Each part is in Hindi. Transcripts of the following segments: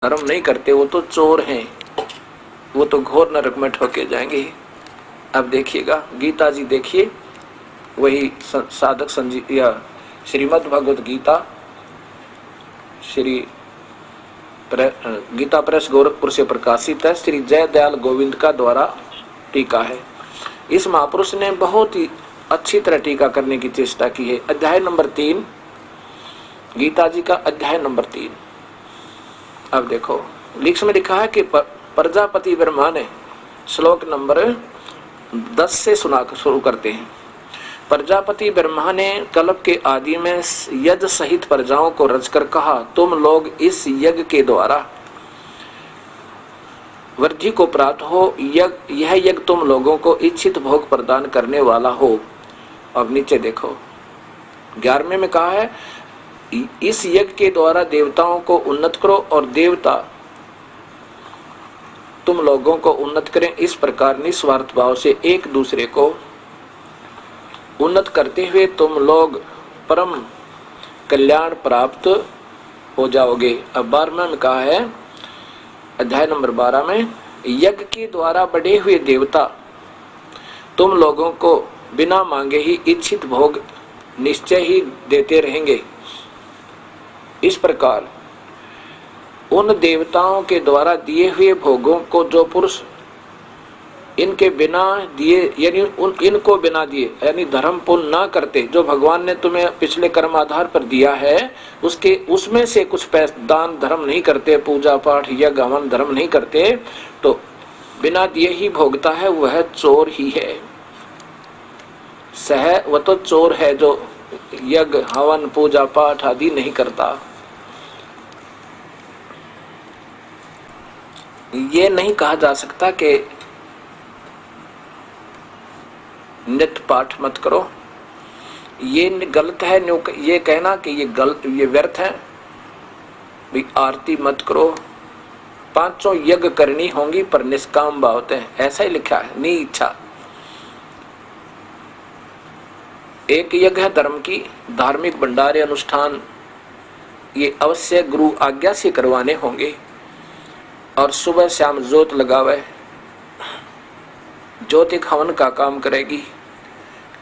धर्म नहीं करते वो तो चोर हैं, वो तो घोर नरक में ठोके जाएंगे। अब देखिएगा गीता जी, देखिए वही साधक संजीव या श्रीमद् भगवत गीता, श्री गीता प्रेस गोरखपुर से प्रकाशित है, श्री जय दयाल गोविंद का द्वारा टीका है। इस महापुरुष ने बहुत ही अच्छी तरह टीका करने की चेष्टा की है। अध्याय नंबर 3, गीता जी का अध्याय नंबर 3। अब देखो लिख में लिखा है कि प्रजापति ब्रह्मा ने, श्लोक नंबर 10 से सुना शुरू करते हैं। प्रजापति ब्रह्मा ने कल्प के आदि में यज्ञ सहित प्रजाओं को रचकर कहा, तुम लोग इस यज्ञ के द्वारा वृद्धि को प्राप्त हो। यह यज्ञ तुम लोगों को इच्छित भोग प्रदान करने वाला हो। अब नीचे देखो 11वें में कहा है, इस यज्ञ के द्वारा देवताओं को उन्नत करो और देवता तुम लोगों को उन्नत करें। इस प्रकार निस्वार्थ भाव से एक दूसरे को उन्नत करते हुए तुम लोग परम कल्याण प्राप्त हो जाओगे। अब 12वें में कहा है, अध्याय नंबर 12 में, यज्ञ के द्वारा बढ़े हुए देवता तुम लोगों को बिना मांगे ही इच्छित भोग निश्चय ही देते रहेंगे। इस प्रकार उन देवताओं के द्वारा दिए हुए भोगों को जो पुरुष इनके बिना दिए यानी इनको बिना दिए यानी धर्म पुण्य ना करते, जो भगवान ने तुम्हें पिछले कर्म आधार पर दिया है उसमें से कुछ पैसा दान धर्म नहीं करते, पूजा पाठ या गमन धर्म नहीं करते, तो बिना दिए ही भोगता है, वह चोर ही है। वह तो चोर है जो यज्ञ हवन पूजा पाठ आदि नहीं करता। ये नहीं कहा जा सकता कि नित्य पाठ मत करो, ये गलत है। ये कहना कि ये व्यर्थ है। भी आरती मत करो, 5 यज्ञ करनी होंगी पर निष्काम भाव होते हैं, ऐसा ही लिखा है, नहीं इच्छा। एक यज्ञ है धर्म की, धार्मिक भंडारे अनुष्ठान ये अवश्य गुरु आज्ञा से करवाने होंगे। और सुबह शाम जोत लगावे, ज्योति हवन का काम करेगी,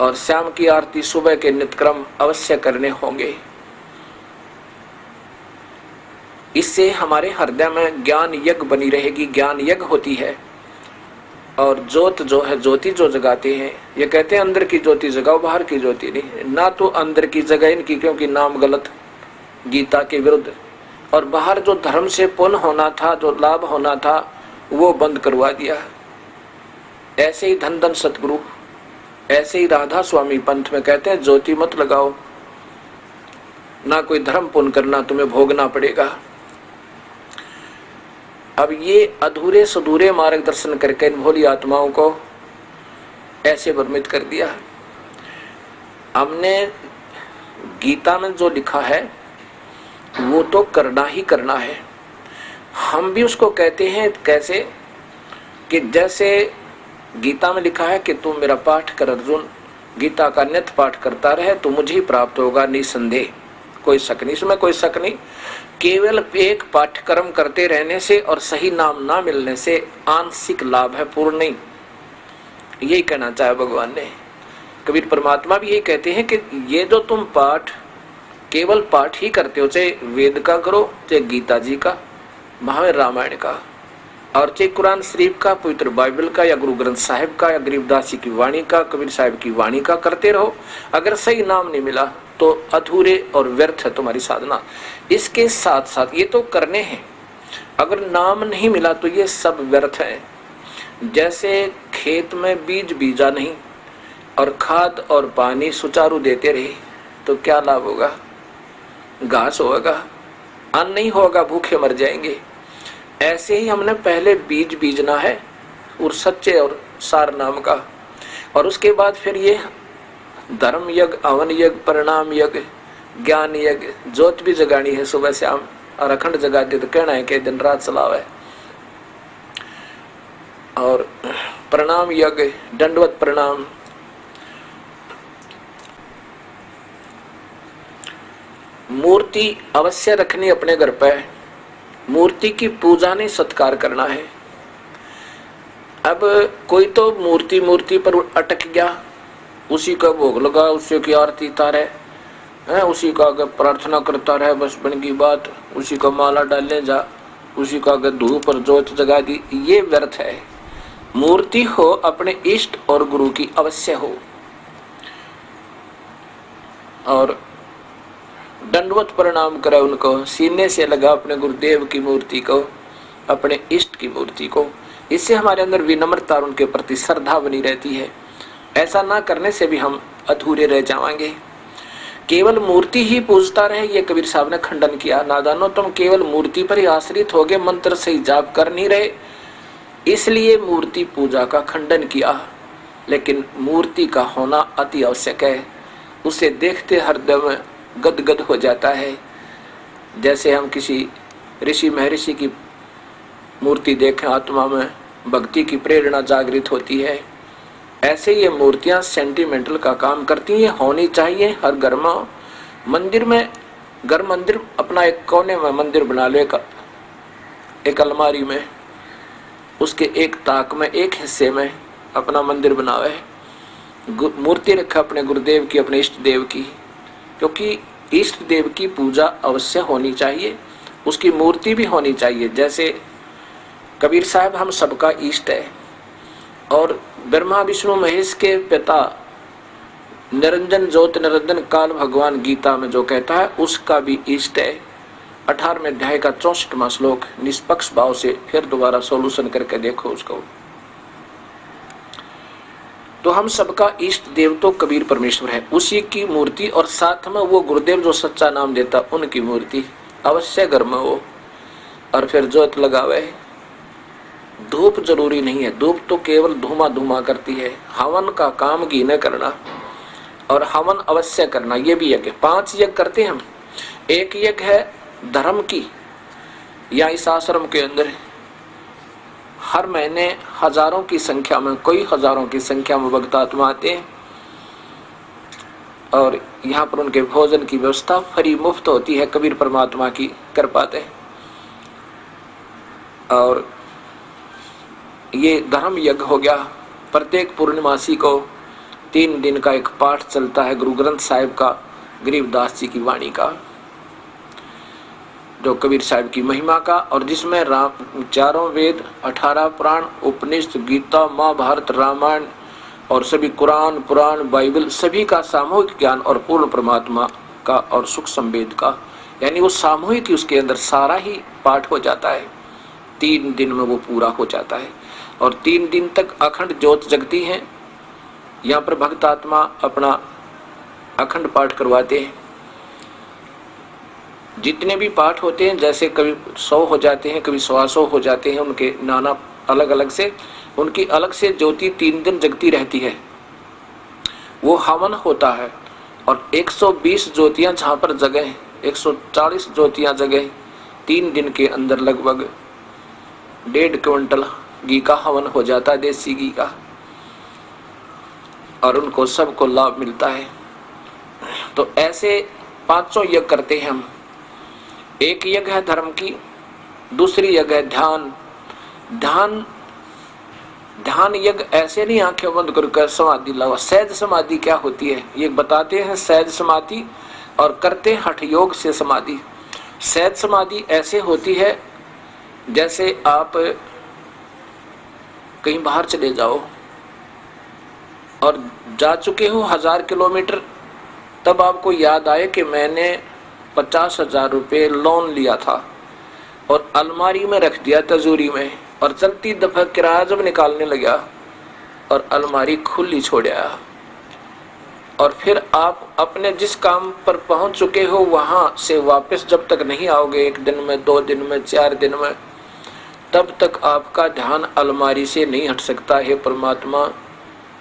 और शाम की आरती सुबह के नित्यक्रम अवश्य करने होंगे। इससे हमारे हृदय में ज्ञान यज्ञ बनी रहेगी, ज्ञान यज्ञ होती है। और ज्योत जो है, ज्योति जो जगाते हैं, ये कहते हैं अंदर की ज्योति जगाओ, बाहर की ज्योति नहीं। ना तो अंदर की जगह इनकी, क्योंकि नाम गलत, गीता के विरुद्ध। और बाहर जो धर्म से पुण्य होना था, जो लाभ होना था, वो बंद करवा दिया। ऐसे ही धन धन सतगुरु, ऐसे ही राधा स्वामी पंथ में कहते हैं ज्योति मत लगाओ, ना कोई धर्म पुण्य करना, तुम्हें भोगना पड़ेगा। अब ये अधूरे सुधूरे मार्गदर्शन करके इन भोली आत्माओं को ऐसे भ्रमित कर दिया। हमने गीता में जो लिखा है वो तो करना ही करना है। हम भी उसको कहते हैं कैसे कि जैसे गीता में लिखा है कि तुम मेरा पाठ कर अर्जुन, गीता का नित्य पाठ करता रहे तो मुझे ही प्राप्त होगा निसंदेह, कोई शक नहीं, इसमें कोई शक नहीं। केवल एक पाठ्यक्रम करते रहने से और सही नाम ना मिलने से आंशिक लाभ है, पूर्ण नहीं। यही कहना चाहे भगवान ने। कबीर परमात्मा भी यही कहते हैं कि ये जो तुम पाठ केवल पाठ ही करते हो, चाहे वेद का करो, चाहे गीता जी का, महावीर रामायण का, और चाहे कुरान शरीफ का, पवित्र बाइबल का, या गुरु ग्रंथ साहिब का, या गरीबदास जी की वाणी का, कबीर साहिब की वाणी का करते रहो। अगर सही नाम नहीं मिला तो अधूरे और व्यर्थ है तुम्हारी साधना। इसके साथ साथ ये तो करने हैं, अगर नाम नहीं मिला तो ये सब व्यर्थ है। जैसे खेत में बीज बीजा नहीं और खाद और पानी सुचारू देते रहे तो क्या लाभ होगा? घास होगा, अन्न नहीं होगा, भूखे मर जाएंगे। ऐसे ही हमने पहले बीज बीजना है और सच्चे और सार नाम का, और उसके बाद फिर ये धर्म यज्ञ, हवन यज्ञ, परिणाम यज्ञ, ज्ञान यज्ञ, ज्योत भी जगानी है सुबह शाम, और अखंड जगाते तो कहना है कि दिन रात चलावे। और प्रणाम यज्ञ, दंडवत प्रणाम, मूर्ति अवश्य रखनी अपने घर पे, मूर्ति की पूजा नहीं सत्कार करना है। अब कोई तो मूर्ति पर अटक गया, उसी का भोग लगा, उसी की आरती तारे है, उसी का आगे प्रार्थना करता रहे, बस बन गई बात, उसी का माला डालने जा, उसी का आगे धूप और जोत जगा दी, ये व्यर्थ है। मूर्ति हो अपने इष्ट और गुरु की अवश्य हो, और दंडवत प्रणाम करे उनको, सीने से लगा अपने गुरुदेव की मूर्ति को, अपने इष्ट की मूर्ति को। इससे हमारे अंदर विनम्रता और उनके प्रति श्रद्धा बनी रहती है। ऐसा ना करने से भी हम अधूरे रह जाएंगे। केवल मूर्ति ही पूजता रहे, ये कबीर साहब ने खंडन किया। नादानो, तुम केवल मूर्ति पर ही आश्रित हो गए, मंत्र से ही जाप कर नहीं रहे, इसलिए मूर्ति पूजा का खंडन किया। लेकिन मूर्ति का होना अति आवश्यक है, उसे देखते हरदम गदगद हो जाता है। जैसे हम किसी ऋषि महर्षि की मूर्ति देखें, आत्मा में भक्ति की प्रेरणा जागृत होती है। ऐसे ये मूर्तियां सेंटिमेंटल का काम करती हैं, होनी चाहिए हर घर में। मंदिर में, घर मंदिर अपना एक कोने में मंदिर बना लो, एक अलमारी में, उसके एक ताक में, एक हिस्से में अपना मंदिर बनावे, मूर्ति रखा अपने गुरुदेव की, अपने इष्ट देव की, क्योंकि इष्ट देव की पूजा अवश्य होनी चाहिए, उसकी मूर्ति भी होनी चाहिए। जैसे कबीर साहब हम सबका इष्ट है, और ब्रह्मा विष्णु महेश के पिता निरंजन ज्योत निरंजन काल भगवान गीता में जो कहता है उसका भी इष्ट है। 18वें अध्याय का 64वां श्लोक, निष्पक्ष भाव से फिर दोबारा सॉल्यूशन करके देखो उसको। तो हम सबका इष्ट देव तो कबीर परमेश्वर है, उसी की मूर्ति, और साथ में वो गुरुदेव जो सच्चा नाम देता उनकी मूर्ति अवश्य घर में हो, और फिर ज्योत लगावे। धूप जरूरी नहीं है, धूप तो केवल धुआं धुआं करती है। हवन का काम घी न करना, और हवन अवश्य करना। ये भी यज्ञ, 5 यज्ञ करते हैं हम। एक यज्ञ है धर्म की, या इस आश्रम के अंदर हर महीने हजारों की संख्या में, कई हजारों की संख्या में भक्त आत्मा आते हैं, और यहाँ पर उनके भोजन की व्यवस्था फ्री मुफ्त होती है, कबीर परमात्मा की कृपा से। और ये धर्म यज्ञ हो गया। प्रत्येक पूर्णिमासी को 3 दिन का एक पाठ चलता है गुरु ग्रंथ साहिब का, गरीबदास जी की वाणी का, जो कबीर साहिब की महिमा का, और जिसमें 4 वेद, 18 पुराण, उपनिषद, गीता, महाभारत, रामायण और सभी कुरान, पुराण, बाइबल, सभी का सामूहिक ज्ञान और पूर्ण परमात्मा का और सुख संवेद का, यानी वो सामूहिक ही उसके अंदर सारा ही पाठ हो जाता है। 3 दिन में वो पूरा हो जाता है, और 3 दिन तक अखंड ज्योत जगती है। यहाँ पर भक्त आत्मा अपना अखंड पाठ करवाते हैं। जितने भी पाठ होते हैं, जैसे कभी 100 हो जाते हैं, कभी 125 हो जाते हैं, उनके नाना अलग अलग से, उनकी अलग से ज्योति 3 दिन जगती रहती है। वो हवन होता है, और 120 ज्योतियां जहाँ पर जगह, 140 ज्योतियां जगह 3 दिन के अंदर लगभग 1.5 क्विंटल घी का हवन हो जाता है, देसी घी का, और उनको सबको लाभ मिलता है। तो ऐसे 500 यज्ञ करते हैं हम। एक यज्ञ है धर्म की, दूसरी यज्ञ है ध्यान। ध्यान यज्ञ ऐसे नहीं आंखें बंद करके समाधि लगाओ। सहज समाधि क्या होती है ये बताते हैं। सहज समाधि और करते हठ योग से समाधि। सहज समाधि ऐसे होती है जैसे आप कहीं बाहर चले जाओ और जा चुके हो 1000 किलोमीटर, तब आपको याद आए कि मैंने 50,000 रुपये लोन लिया था और अलमारी में रख दिया तिजोरी में, और चलती दफा किराया जब निकालने लगा और अलमारी खुली छोड़ा, और फिर आप अपने जिस काम पर पहुंच चुके हो वहां से वापस जब तक नहीं आओगे, 1 दिन में, 2 दिन में, 4 दिन में, तब तक आपका ध्यान अलमारी से नहीं हट सकता है। परमात्मा,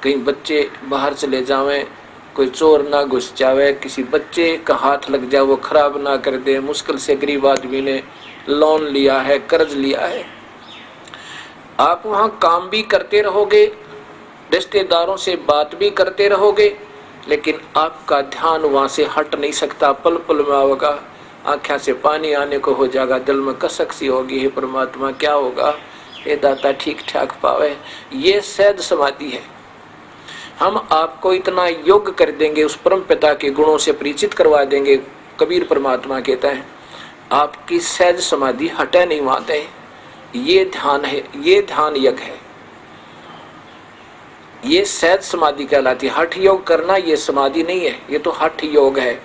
कहीं बच्चे बाहर चले जावें, कोई चोर ना घुस जावे, किसी बच्चे का हाथ लग जाए वो खराब ना कर दे, मुश्किल से गरीब आदमी ने लोन लिया है, कर्ज लिया है। आप वहां काम भी करते रहोगे, रिश्तेदारों से बात भी करते रहोगे, लेकिन आपका ध्यान वहां से हट नहीं सकता। पल पल में होगा आँखों से पानी आने को हो जाएगा, दिल में कसक सी होगी, हे परमात्मा क्या होगा, हे दाता ठीक ठाक पावे। ये सहज समाधि है। हम आपको इतना योग्य कर देंगे, उस परम पिता के गुणों से परिचित करवा देंगे। कबीर परमात्मा कहता है आपकी सहज समाधि हटे नहीं माते। ये ध्यान है, ये ध्यान यज्ञ है, ये सहज समाधि कहलाती है। हठ योग करना ये समाधि नहीं है, ये तो हठ योग है,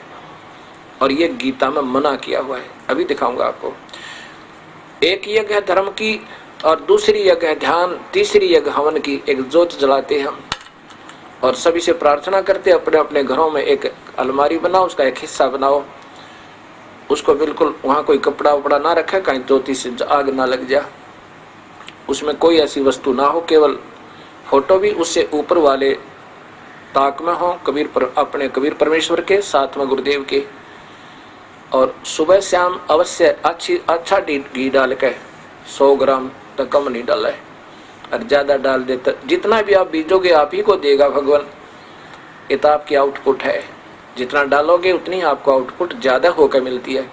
और ये गीता में मना किया हुआ है। अभी दिखाऊंगा आपको। एक यज्ञ है धर्म की और दूसरी यज्ञ है ध्यान, तीसरी यज्ञ हवन की। एक ज्योत जलाते हम और सभी से प्रार्थना करते, अपने अपने घरों में एक अलमारी बनाओ, उसका एक हिस्सा बनाओ, उसको बिल्कुल वहाँ कोई कपड़ा वपड़ा ना रखे, कहीं ज्योति से आग ना लग जा, उसमें कोई ऐसी वस्तु ना हो, केवल फोटो भी उससे ऊपर वाले ताक में हो, अपने कबीर परमेश्वर के, साथ में गुरुदेव के। और सुबह शाम अवश्य अच्छा घी डाल के 100 ग्राम तक कम नहीं डाला है, और ज्यादा डाल देता, जितना भी आप बीजोगे आप ही को देगा भगवान। ये तो आपकी आउटपुट है, जितना डालोगे उतनी आपको आउटपुट ज्यादा होकर मिलती है।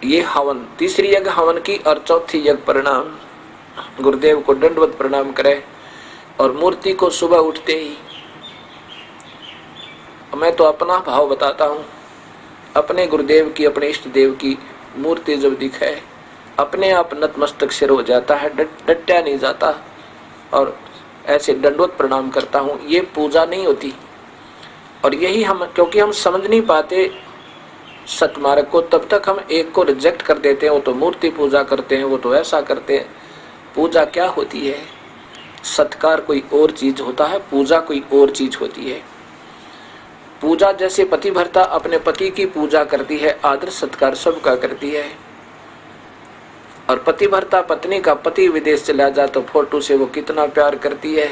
ये हवन, तीसरी यज्ञ हवन की, और चौथी यज्ञ प्रणाम। गुरुदेव को दंडवत प्रणाम करे, और मूर्ति को सुबह उठते ही, मैं तो अपना भाव बताता हूँ, अपने गुरुदेव की, अपने इष्ट देव की मूर्ति जब दिखे अपने आप नतमस्तक सिर हो जाता है, डटा नहीं जाता, और ऐसे दंडवत प्रणाम करता हूँ। ये पूजा नहीं होती। और यही हम, क्योंकि हम समझ नहीं पाते सतमार्ग को, तब तक हम एक को रिजेक्ट कर देते हैं। वो तो मूर्ति पूजा करते हैं, वो तो ऐसा करते हैं। पूजा क्या होती है? सत्कार कोई और चीज होता है, पूजा कोई और चीज होती है। पूजा जैसे पतिव्रता अपने पति की पूजा करती है, आदर सत्कार सबका करती है। और पतिव्रता पत्नी का पति विदेश चला जाए तो फोटो से वो कितना प्यार करती है,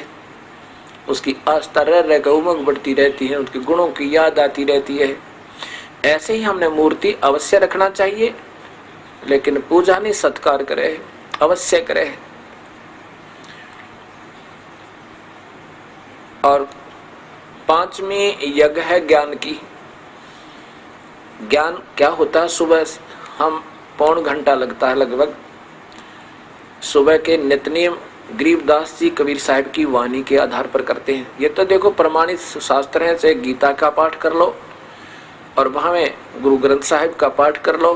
उसकी आस्था रह रहकर उमंग बढ़ती रहती है, उसके गुणों की याद आती रहती है। ऐसे ही हमने मूर्ति अवश्य रखना चाहिए, लेकिन पूजा नहीं, सत्कार करे, अवश्य करे। और पांचवी यज्ञ है ज्ञान की। ज्ञान क्या होता है? सुबह हम 1.25 घंटा लगता है लगभग, सुबह के नित्यनेम गरीबदास जी कबीर साहब की वाणी के आधार पर करते हैं। ये तो देखो प्रमाणित शास्त्र है, चाहे गीता का पाठ कर लो, और वहां में गुरु ग्रंथ साहिब का पाठ कर लो,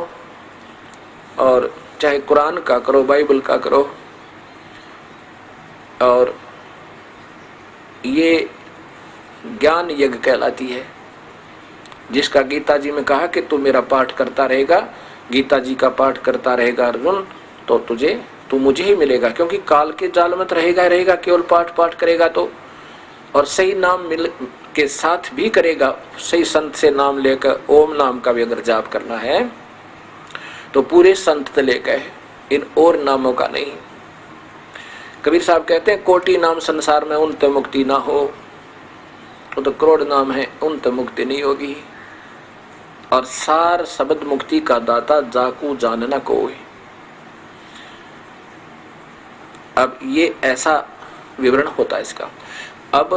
और चाहे कुरान का करो, बाइबल का करो। और ये ज्ञान यज्ञ कहलाती है, जिसका गीता जी में कहा कि तू मेरा पाठ करता रहेगा, गीता जी का पाठ करता रहेगा अर्जुन, तो तू मुझे ही मिलेगा। क्योंकि काल के जाल में रहेगा केवल पाठ करेगा तो, और सही नाम मिल के साथ भी करेगा, सही संत से नाम लेकर, ओम नाम का भी अगर जाप करना है तो पूरे संत लेकर, इन और नामों का नहीं। कबीर साहब कहते हैं कोटि नाम संसार में उन तो मुक्ति ना हो, तो करोड़ नाम है उन तो मुक्ति नहीं होगी। और सार शब्द मुक्ति का दाता जाकू जानना कोई। अब ये ऐसा विवरण होता है इसका। अब